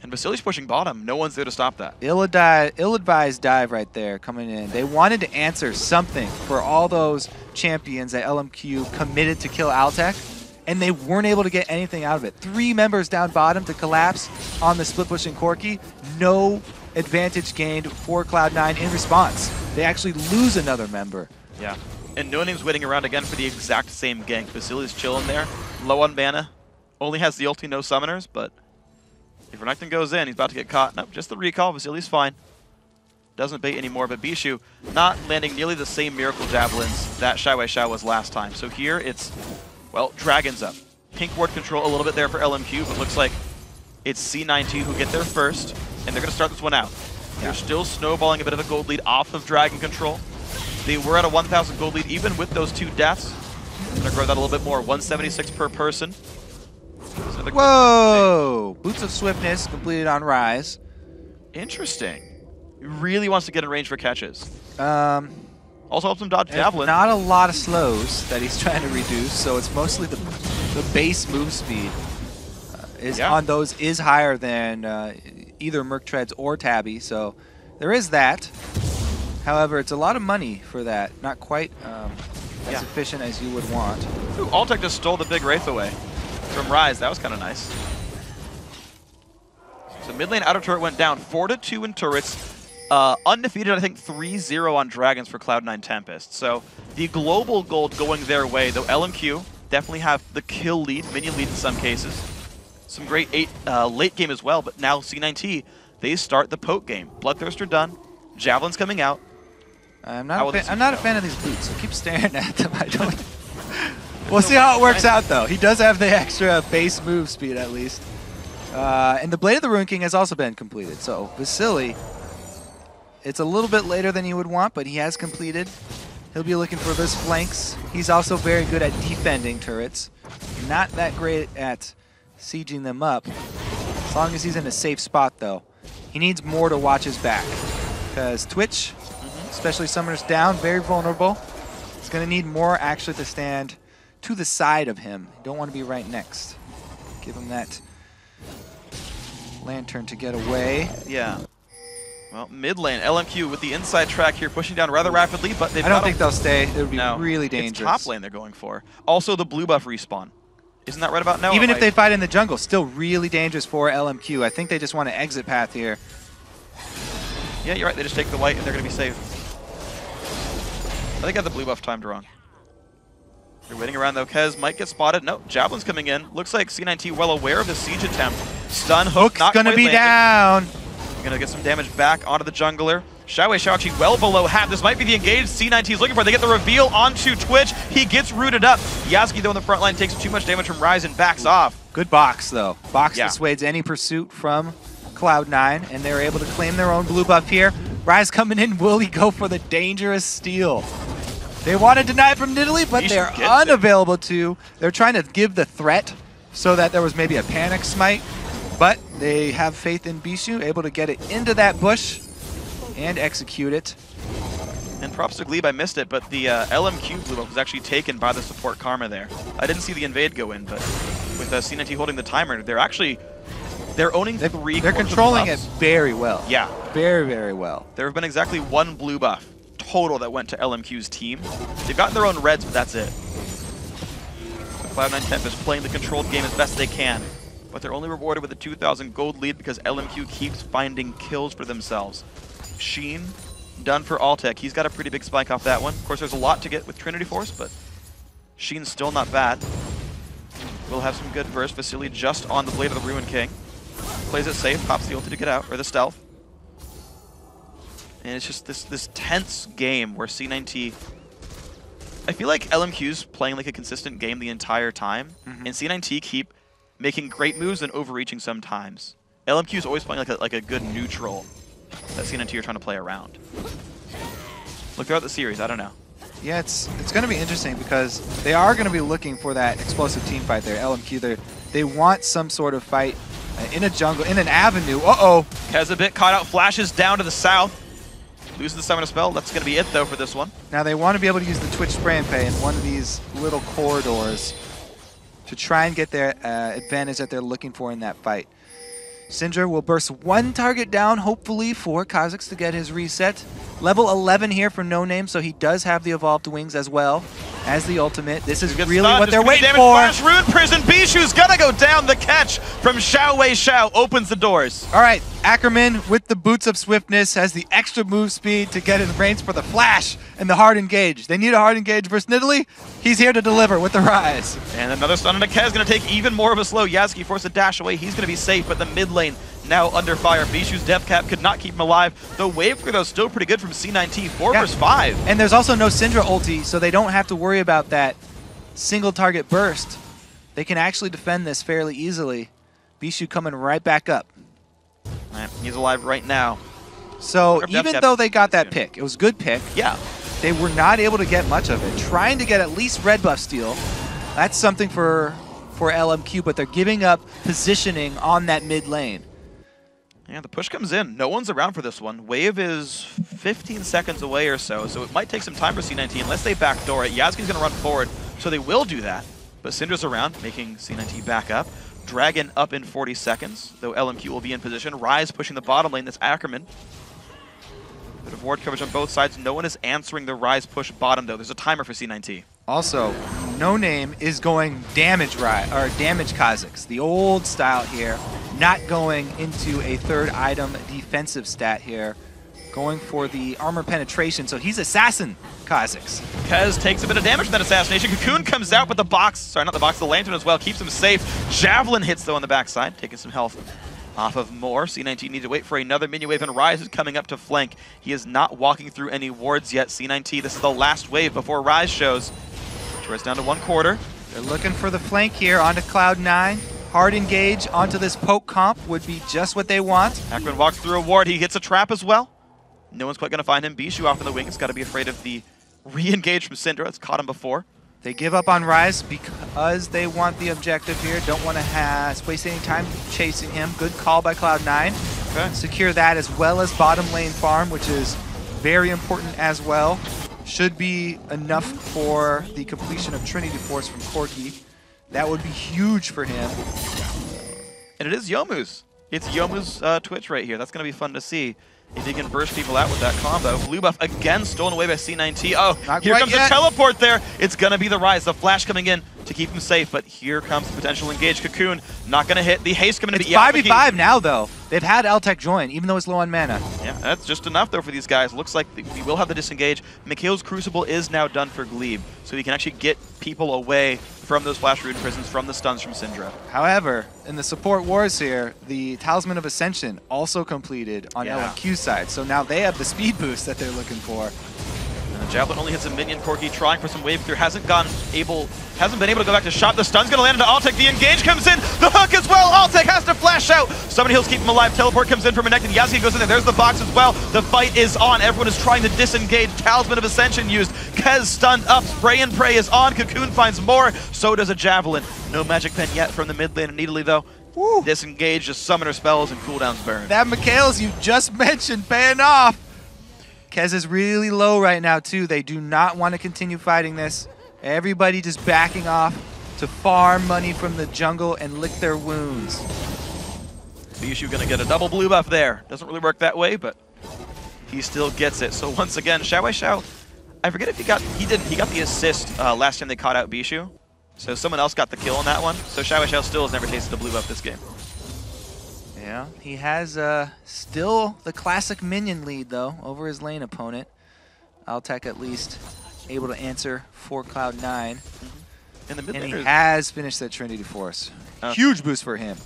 And Vasilii's pushing bottom. No one's there to stop that. Ill-advised dive right there coming in. They wanted to answer something for all those champions that LMQ committed to kill Altec, and they weren't able to get anything out of it. 3 members down bottom to collapse on the split pushing Corki. No advantage gained for Cloud9 in response. They actually lose another member. Yeah. And NoName's waiting around again for the exact same gank. Vasilii's chilling there, low on mana. Only has the ulti, no summoners, but if Renekton goes in, he's about to get caught. Nope, just the recall. Vasilii's fine. Doesn't bait anymore, but Bischu not landing nearly the same miracle javelins that XiaoWeiXiao was last time. So here it's, well, dragons up. Pink ward control a little bit there for LMQ, but looks like it's C9T who get there first, and they're going to start this one out. Yeah. They're still snowballing a bit of a gold lead off of dragon control. They were at a 1,000 gold lead even with those 2 deaths. I'm going to grow that a little bit more, 176 per person. So whoa! Boots of Swiftness completed on Ryze. Interesting. He really wants to get in range for catches. Also helps him dodge javelin. Not a lot of slows that he's trying to reduce, so it's mostly the base move speed on those is higher than either Merc Treads or Tabby, so there is that. However, it's a lot of money for that. Not quite as efficient as you would want. Ooh, Altec just stole the big Wraith away from Ryze. That was kind of nice. So mid lane outer turret went down. 4-2 in turrets. Undefeated, I think 3-0 on dragons for Cloud9 Tempest. So the global gold going their way, though LMQ definitely have the kill lead, minion lead in some cases. Some great late game as well, but now C9T, they start the poke game. Bloodthirster done. Javelin's coming out. I'm not a fan of these boots, so keep staring at them. I don't. We'll see how it works out, though. He does have the extra base move speed, at least. And the Blade of the Ruined King has also been completed. So Vasilii, it's a little bit later than you would want, but he has completed. He'll be looking for those flanks. He's also very good at defending turrets. Not that great at sieging them up. As long as he's in a safe spot, though. He needs more to watch his back. Because Twitch, especially summoners down, very vulnerable. He's going to need more actually to stand to the side of him. You don't want to be right next. Give him that Lantern to get away. Yeah. Well, mid lane, LMQ with the inside track here, pushing down rather rapidly, but they've I don't think they'll stay. It would be really dangerous. It's top lane they're going for. Also, the blue buff respawn. Isn't that right about now? Even if they fight in the jungle, still really dangerous for LMQ. I think they just want to exit path here. Yeah, you're right. They just take the white and they're going to be safe. I think I got the blue buff timed wrong. They're waiting around though. Kez might get spotted. No, Javelin's coming in. Looks like C9T well aware of the siege attempt. Stun hook, not gonna be landed. down. Gonna get some damage back onto the jungler. XiaoWeiXiao actually well below half. This might be the engage C9T is looking for. They get the reveal onto Twitch. He gets rooted up. Yazuki though in the front line takes too much damage from Ryze and backs off. Good box though. Box dissuades any pursuit from Cloud9, and they're able to claim their own blue buff here. Ryze coming in. Will he go for the dangerous steal? They want to deny it from Nidalee, but they're unavailable to. They're trying to give the threat so that there was maybe a panic smite, but they have faith in Bischu, able to get it into that bush and execute it. And props to Gleeb, I missed it, but the LMQ blue buff was actually taken by the support Karma there. I didn't see the invade go in, but with C9T holding the timer, they're owning three. They're controlling it very well. Yeah. Very, very well. There have been exactly one blue buff total that went to LMQ's team. They've gotten their own reds, but that's it. The Cloud9 Temp is playing the controlled game as best they can, but they're only rewarded with a 2,000 gold lead because LMQ keeps finding kills for themselves. Xian, done for Altec. He's got a pretty big spike off that one. Of course, there's a lot to get with Trinity Force, but Xian's still not bad. We'll have some good burst. Vasilii just on the Blade of the Ruin King. Plays it safe, pops the ulti to get out, or the stealth. And it's just this tense game where C9T... I feel like LMQ's playing like a consistent game the entire time, and C9T keep making great moves and overreaching sometimes. LMQ's always playing like a good neutral that C9T are trying to play around. Look throughout the series, I don't know. Yeah, it's going to be interesting because they are going to be looking for that explosive team fight there. LMQ, they want some sort of fight in a jungle, in an avenue. Uh-oh. Kez a bit caught out, flashes down to the south. Loses the summoner spell. That's going to be it, though, for this one. Now they want to be able to use the Twitch spray and pay in one of these little corridors to try and get their advantage that they're looking for in that fight. Syndra will burst one target down, hopefully, for Kha'Zix to get his reset. Level 11 here for NoName, so he does have the evolved wings as well as the ultimate. This is really what they're waiting for. Flash, Rune Prison, Bischu's gonna go down. The catch from XiaoWeiXiao opens the doors. All right, Ackerman with the boots of swiftness has the extra move speed to get in range for the flash and the hard engage. They need a hard engage versus Nidalee. He's here to deliver with the Ryze. And another stun on a Kez, gonna take even more of a slow. Yazuki forced to dash away. He's gonna be safe, but the mid lane now under fire. Bischu's death cap could not keep him alive. The wave clear, though, still pretty good from C9T. 4 versus 5. And there's also no Syndra ulti, so they don't have to worry about that single target burst. They can actually defend this fairly easily. Bischu coming right back up. Right, he's alive right now. So even though they got that pick, it was a good pick. Yeah. They were not able to get much of it. Trying to get at least red buff steal. That's something for LMQ, but they're giving up positioning on that mid lane. Yeah, the push comes in. No one's around for this one. Wave is 15 seconds away or so it might take some time for C9T unless they backdoor it. Yazuki's going to run forward, so they will do that. But Syndra's around, making C9T back up. Dragon up in 40 seconds, though LMQ will be in position. Ryze pushing the bottom lane, that's Ackerman. Bit of ward coverage on both sides. No one is answering the Ryze push bottom, though. There's a timer for C9T. Also, NoName is going damage Kha'Zix, the old style here, not going into a third item defensive stat here, going for the armor penetration, so he's assassin Kha'Zix. Kez takes a bit of damage from that assassination. Cocoon comes out, but the box, sorry, not the box, the lantern as well, keeps him safe. Javelin hits, though, on the backside, taking some health off of more. C9T needs to wait for another minion wave, and Ryze is coming up to flank. He is not walking through any wards yet. C9T, this is the last wave before Ryze shows. It's down to 1/4. They're looking for the flank here onto Cloud9. Hard engage onto this poke comp would be just what they want. Ackerman walks through a ward. He hits a trap as well. No one's quite going to find him. Bischu off in the wing. He's got to be afraid of the re-engage from Syndra. It's caught him before. They give up on Ryze because they want the objective here. Don't want to waste any time chasing him. Good call by Cloud9. Okay. Secure that as well as bottom lane farm, which is very important as well. Should be enough for the completion of Trinity Force from Corki. That would be huge for him. And it is Youmuu's. It's Yomu's Twitch right here. That's going to be fun to see. If he can burst people out with that combo. Blue buff again stolen away by C9T. Oh, here comes the teleport there. It's going to be the Ryze. The flash coming in to keep him safe, but here comes the potential engage. Cocoon not going to hit. The haste coming to be Yazuki. 5v5 now, though. They've had Altec join, even though it's low on mana. Yeah, that's just enough, though, for these guys. Looks like we will have the disengage. Mikhail's Crucible is now done for Glebe, so he can actually get people away from those Flash Rune Prisons, from the stuns from Syndra. However, in the support wars here, the Talisman of Ascension also completed on LMQ side, so now they have the speed boost that they're looking for. And the Javelin only hits a minion. Corki trying for some wave clear, hasn't been able to go back to shot. The stun's gonna land into Altec. The engage comes in, the hook as well. Altec has to flash out. Summon heals keep him alive. Teleport comes in for Renekton. Yazuki goes in there. There's the box as well. The fight is on. Everyone is trying to disengage. Talisman of Ascension used. Kez stunned up. Spray and pray is on. Cocoon finds more. So does a Javelin. No magic pen yet from the mid lane of Nidalee though. Woo. Disengage, just summoner spells and cooldowns burn. That Mikhail's you just mentioned paying off. Kez is really low right now too. They do not want to continue fighting this. Everybody just backing off to farm money from the jungle and lick their wounds. Bischu gonna get a double blue buff there. Doesn't really work that way, but he still gets it. So once again, XiaoWeiXiao, I forget if he got the assist last time they caught out Bischu. So someone else got the kill on that one. So XiaoWeiXiao still has never tasted a blue buff this game. Yeah, he has still the classic minion lead though over his lane opponent. Altec at least able to answer for Cloud9. In the mid and he has finished that Trinity Force. Huge boost for him.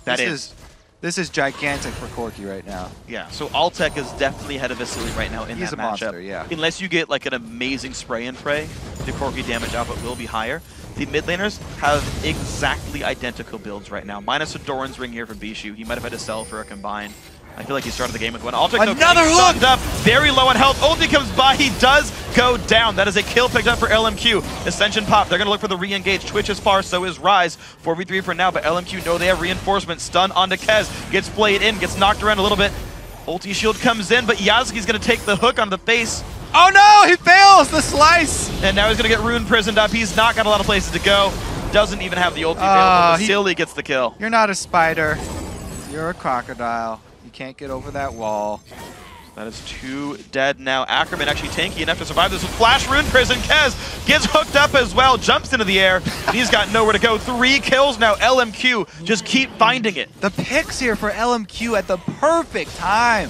This is gigantic for Corki right now. Yeah, so Altec is definitely ahead of Vasilii right now in that matchup. Monster, yeah. Unless you get like an amazing spray and pray, the Corki damage output will be higher. The mid laners have exactly identical builds right now, minus a Doran's Ring here for Bischu. He might have had to sell for a combine. I feel like he started the game with one. Altec another hook! Up, very low on health. Ulti comes by, he does go down. That is a kill picked up for LMQ. Ascension pop, they're gonna look for the re-engage. Twitch is far, so is Ryze. 4v3 for now, but LMQ know they have reinforcement. Stun onto Kez, gets played in, gets knocked around a little bit. Ulti shield comes in, but Yazuki's gonna take the hook on the face. Oh no, he fails the slice! And now he's gonna get rune prisoned up. He's not got a lot of places to go. Doesn't even have the ulti available. Vasilii gets the kill. You're not a spider, you're a crocodile. You can't get over that wall. That is 2 dead now. Ackerman actually tanky enough to survive this with Flash Rune Prison. Kez gets hooked up as well, jumps into the air, and he's got nowhere to go. 3 kills now. LMQ just keep finding it. The picks here for LMQ at the perfect time.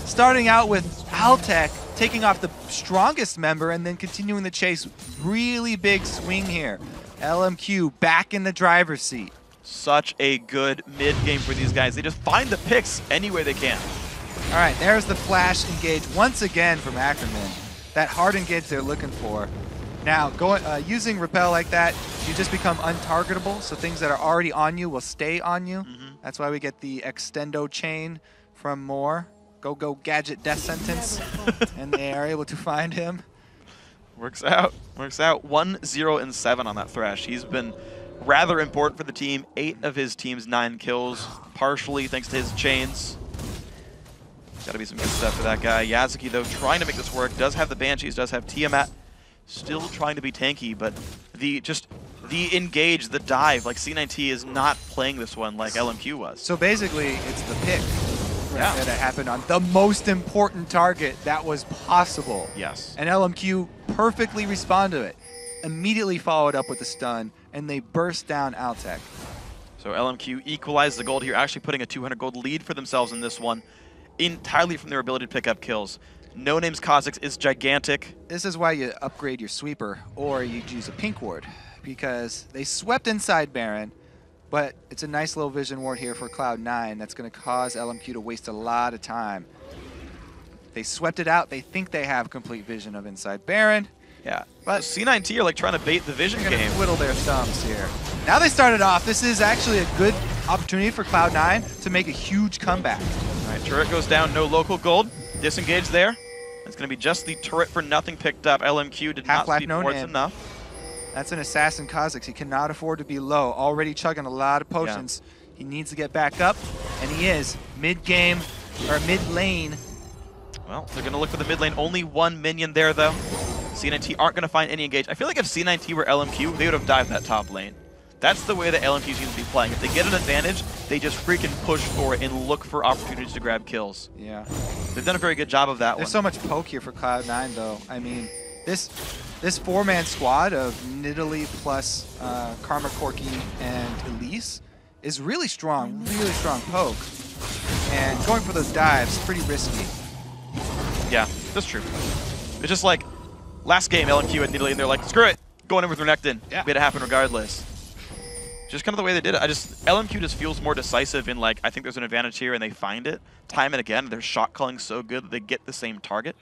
Starting out with Altec taking off the strongest member and then continuing the chase. Really big swing here. LMQ back in the driver's seat. Such a good mid game for these guys. They just find the picks any way they can. All right, there's the flash engage once again from Ackerman. That hard engage they're looking for. Now, using repel like that, you just become untargetable, so things that are already on you will stay on you. That's why we get the extendo chain from Moore. Go gadget death sentence, and they are able to find him. Works out. 1-0-7 on that Thresh. He's been rather important for the team. 8 of his team's 9 kills, partially thanks to his chains. Gotta be some good stuff for that guy. Yazuki, though, trying to make this work. Does have the Banshees, does have Tiamat. Still trying to be tanky, but the engage, the dive, like C9T is not playing this one like LMQ was. So basically, it's the pick that happened on the most important target that was possible. Yes. And LMQ perfectly responded to it. Immediately followed up with the stun, and they burst down Altec. So LMQ equalized the gold here, actually putting a 200 gold lead for themselves in this one, entirely from their ability to pick up kills. NoName's Kha'Zix is gigantic. This is why you upgrade your sweeper, or you use a pink ward, because they swept inside Baron, but it's a nice little vision ward here for Cloud9 that's going to cause LMQ to waste a lot of time. They swept it out. They think they have complete vision of inside Baron. Yeah, but C9T are like trying to bait the vision game. Whittle their thumbs here. Now they started off. This is actually a good opportunity for Cloud9 to make a huge comeback. All right, turret goes down, no local gold. Disengage there. It's going to be just the turret for nothing picked up. LMQ did not speed towards enough. That's an assassin Kha'Zix. He cannot afford to be low. Already chugging a lot of potions. Yeah. He needs to get back up, and he is. Mid-game, or mid-lane. Well, they're going to look for the mid lane. Only 1 minion there, though. C9T aren't going to find any engage. I feel like if C9T were LMQ, they would have dived that top lane. That's the way that LMQ seems to be playing. If they get an advantage, they just freaking push for it and look for opportunities to grab kills. Yeah. They've done a very good job of that. There's so much poke here for Cloud9, though. I mean, this 4-man squad of Nidalee plus Karma, Corki, and Elise is really strong poke. And going for those dives, pretty risky. Yeah, that's true. It's just like, last game, LMQ and Nidalee, and they're like, screw it, going in with Renekton. Yeah. Made it happen regardless. Just kind of the way they did it. LMQ just feels more decisive in like, I think there's an advantage here, and they find it time and again. Their shot calling so good that they get the same target.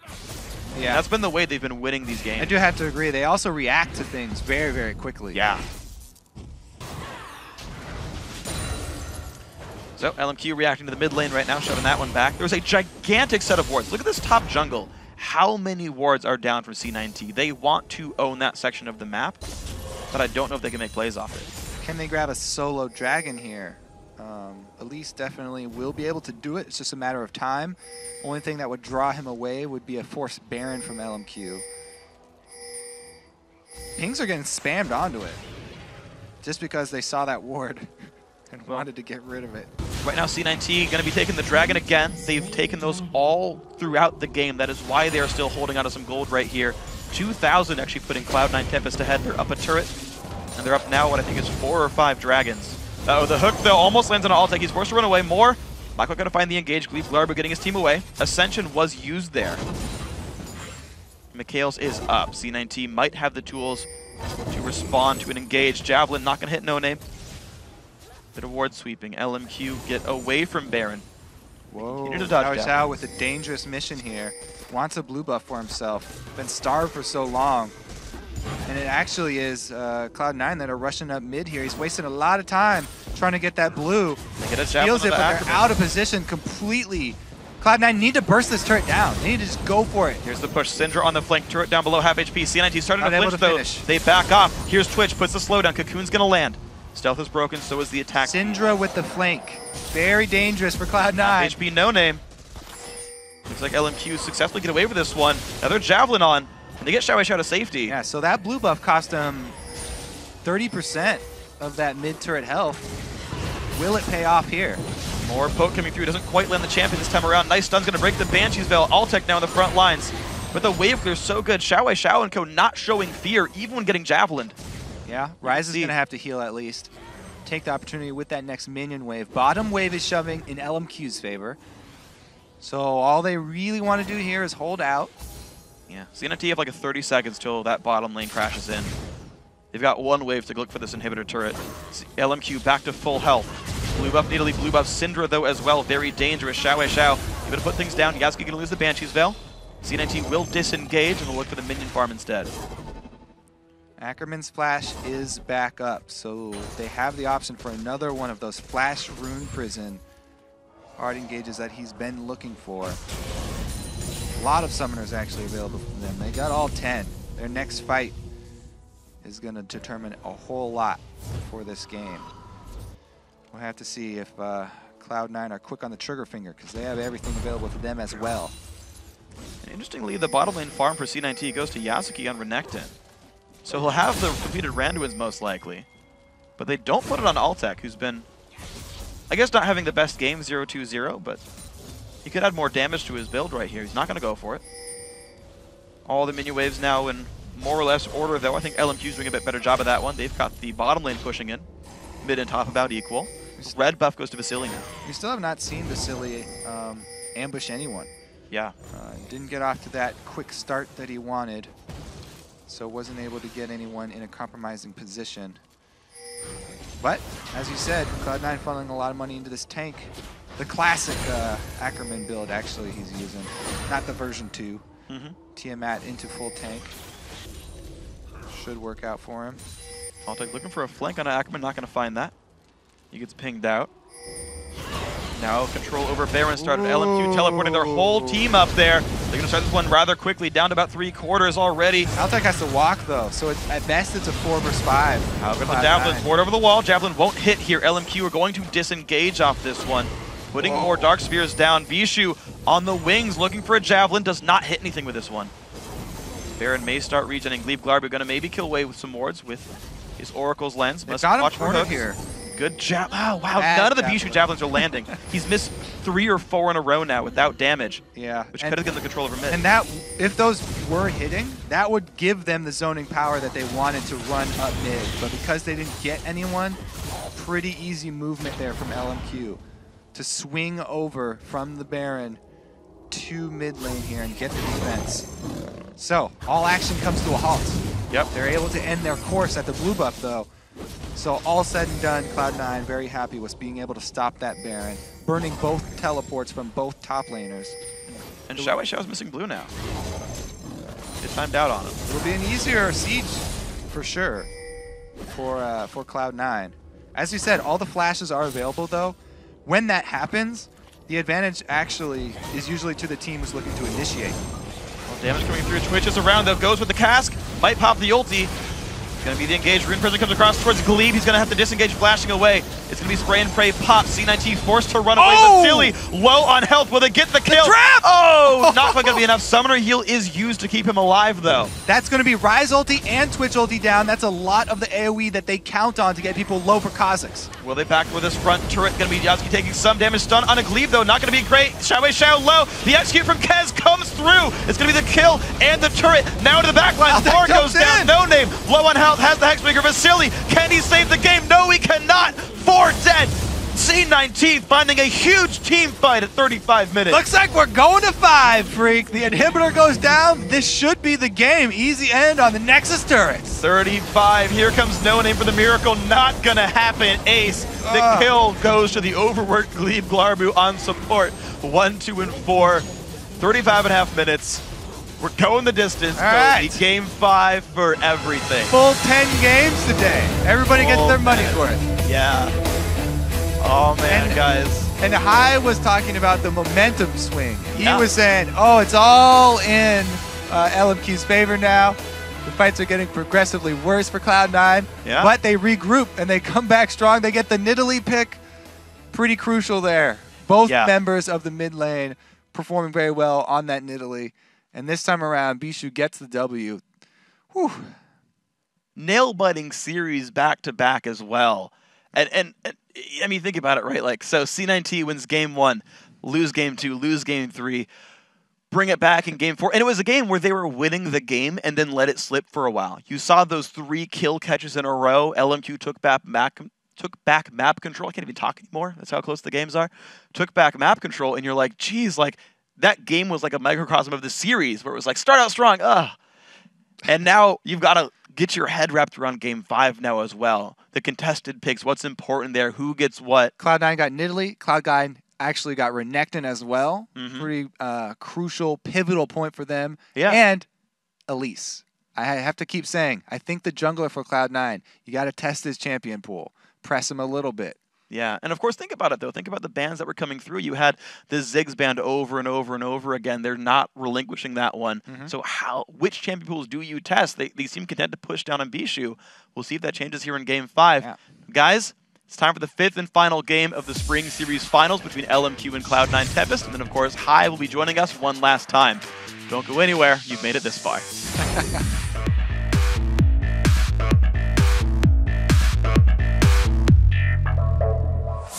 Yeah. And that's been the way they've been winning these games. I do have to agree. They also react to things very, very quickly. Yeah. So LMQ reacting to the mid lane right now, shoving that one back. There's a gigantic set of wards. Look at this top jungle. How many wards are down from C9T? They want to own that section of the map, but I don't know if they can make plays off it. Can they grab a solo dragon here? Elise definitely will be able to do it. It's just a matter of time. Only thing that would draw him away would be a forced Baron from LMQ. Pings are getting spammed onto it just because they saw that ward and wanted to get rid of it. Right now, C9T going to be taking the dragon again. They've taken those all throughout the game. That is why they are still holding on to some gold right here. 2,000 actually putting Cloud9 Tempest ahead. They're up a turret, and they're up now what I think is 4 or 5 dragons. Oh, the hook, though, almost lands on an Altec. He's forced to run away. More. Not quite going to find the engage. Gleebglarbu getting his team away. Ascension was used there. Mikhail's is up. C9T might have the tools to respond to an engage. Javelin not going to hit NoName. Bit of ward sweeping. LMQ get away from Baron. Whoa. Xiao with a dangerous mission here. Wants a blue buff for himself. Been starved for so long. And it actually is Cloud9 that are rushing up mid here. He's wasting a lot of time trying to get that blue. Steals it, but they're out of position completely. Cloud9 need to burst this turret down. They need to just go for it. Here's the push. Syndra on the flank. Turret down below half HP. C9T starting to flinch, though. They back off. Here's Twitch. Puts the slowdown. Cocoon's going to land. Stealth is broken. So is the attack. Syndra with the flank. Very dangerous for Cloud9. Half HP, NoName. Looks like LMQ successfully get away with this one. Another Javelin on. And they get XiaoWeiXiao to safety. Yeah, so that blue buff cost them 30% of that mid-turret health. Will it pay off here? More poke coming through. Doesn't quite land the champion this time around. Nice stun's going to break the Banshee's Veil. Altec now in the front lines. But the wave clear's so good. XiaoWeiXiao and co not showing fear, even when getting javelined. Yeah, Ryze is going to have to heal at least. Take the opportunity with that next minion wave. Bottom wave is shoving in LMQ's favor. So all they really want to do here is hold out. Yeah, C9T have like a 30 seconds till that bottom lane crashes in. They've got one wave to look for this inhibitor turret. LMQ back to full health. Blue buff Nidalee, blue buff Syndra though as well. Very dangerous. XiaoWeiXiao able to put things down. Yazuki gonna lose the Banshee's Veil. C9T will disengage and will look for the minion farm instead. Ackerman's flash is back up, so they have the option for another one of those flash rune prison hard engages that he's been looking for. A lot of summoners actually available from them. They got all 10. Their next fight is going to determine a whole lot for this game. We'll have to see if Cloud9 are quick on the trigger finger, because they have everything available to them as well. And interestingly, the bottom lane farm for C9T goes to Yazuki on Renekton. So he'll have the completed Randuins most likely. But they don't put it on Altec, who's been, I guess, not having the best game, 0-2-0, but he could add more damage to his build right here. He's not going to go for it. All the minion waves now in more or less order, though. I think LMQ's doing a bit better job of that one. They've got the bottom lane pushing in. Mid and top about equal. Red buff goes to Vasilii now. We still have not seen Vasilii ambush anyone. Yeah. Didn't get off to that quick start that he wanted, so wasn't able to get anyone in a compromising position. But, as you said, Cloud9 funneling a lot of money into this tank. The classic Ackerman build, actually, he's using. Not the version 2. Tiamat into full tank. Should work out for him. Altec looking for a flank on Ackerman, not going to find that. He gets pinged out. Now control over Baron started. LMQ teleporting their whole team up there. They're going to start this one rather quickly, down to about 3/4 already. Altec has to walk, though, so at best it's a 4 versus 5. However, the Javelin board over the wall. Javelin won't hit here. LMQ are going to disengage off this one. Putting more Dark Spears down. Bischu on the wings looking for a Javelin. Does not hit anything with this one. Baron may start regening. Gleebglarbu going to maybe kill away with some wards with His Oracle's Lens. They Must got him watch for cornered hooks. here. Good jab. Oh, wow. Bad None of the javelin. Bischu javelins are landing. He's missed 3 or 4 in a row now without damage. Yeah. Which could have given the control over mid. And that, if those were hitting, that would give them the zoning power that they wanted to run up mid. But because they didn't get anyone, pretty easy movement there from LMQ to swing over from the Baron to mid lane here and get the defense. So, all action comes to a halt. Yep. They're able to end their course at the blue buff though. So all said and done, Cloud9 very happy with being able to stop that Baron, burning both teleports from both top laners. And XiaoWeiXiao is missing blue now. It timed out on him. It'll be an easier siege for sure for Cloud9. As you said, all the flashes are available though. When that happens, the advantage actually is usually to the team who's looking to initiate. Well, damage coming through. Twitches around though. Goes with the cask. Might pop the ulti. It's going to be the engaged. Rune Prison comes across towards Glebe. He's going to have to disengage, flashing away. It's going to be spray and pray pop. C9T forced to run away. Vasilii low on health. Will they get the kill? The trap! Oh, not quite going to be enough. Summoner heal is used to keep him alive, though. That's going to be Ryze ulti and Twitch ulti down. That's a lot of the AoE that they count on to get people low for Kha'Zix. Will they back with this front turret? Going to be Yazuki taking some damage. Stun on a Glebe, though. Not going to be great. XiaoWeiXiao low. The execute from Kez comes through. It's going to be the kill and the turret. Now to the backline. Floor goes down. NoName. Low on health. Has the Hexbreaker. Vasilii. Can he save the game? No, he cannot. 4 dead. C9T finding a huge team fight at 35 minutes. Looks like we're going to 5, Freak. The inhibitor goes down. This should be the game. Easy end on the Nexus turrets. 35. Here comes NoName for the miracle. Not gonna happen. Ace. The kill goes to the overworked Gleebglarbu on support. 1, 2, and 4. 35.5 minutes. We're going the distance. All right. Game 5 for everything. Full 10 games today. Everybody gets their money for it. Yeah. Oh man, guys. And Hai was talking about the momentum swing. He Yeah. was saying, oh, it's all in LMQ's favor now. The fights are getting progressively worse for Cloud9. Yeah. But they regroup and they come back strong. They get the Nidalee pick. Pretty crucial there. Both members of the mid lane performing very well on that Nidalee. And this time around, Bischu gets the W. Whew. Nail-biting series back-to-back as well. And I mean, think about it, right? Like, so C9T wins game 1, lose game 2, lose game 3, bring it back in game 4. And it was a game where they were winning the game and then let it slip for a while. You saw those 3 kill catches in a row. LMQ took back map control. I can't even talk anymore. That's how close the games are. Took back map control, and you're like, geez, like, that game was like a microcosm of the series where it was like, start out strong, And now you've got to get your head wrapped around game 5 now as well. The contested picks, what's important there, who gets what. Cloud9 got Nidalee. Cloud9 actually got Renekton as well. Mm-hmm. Pretty crucial, pivotal point for them. Yeah. And Elise. I have to keep saying, I think the jungler for Cloud9, you got to test his champion pool. Press him a little bit. Yeah, and of course, think about it, though. Think about the bans that were coming through. You had the Ziggs band over and over and over again. They're not relinquishing that one. Mm-hmm. So which champion pools do you test? They seem content to push down on Bischu. We'll see if that changes here in Game 5. Yeah. Guys, it's time for the 5th and final game of the Spring Series Finals between LMQ and Cloud9 Tempest. And then, of course, Hai will be joining us one last time. Don't go anywhere. You've made it this far.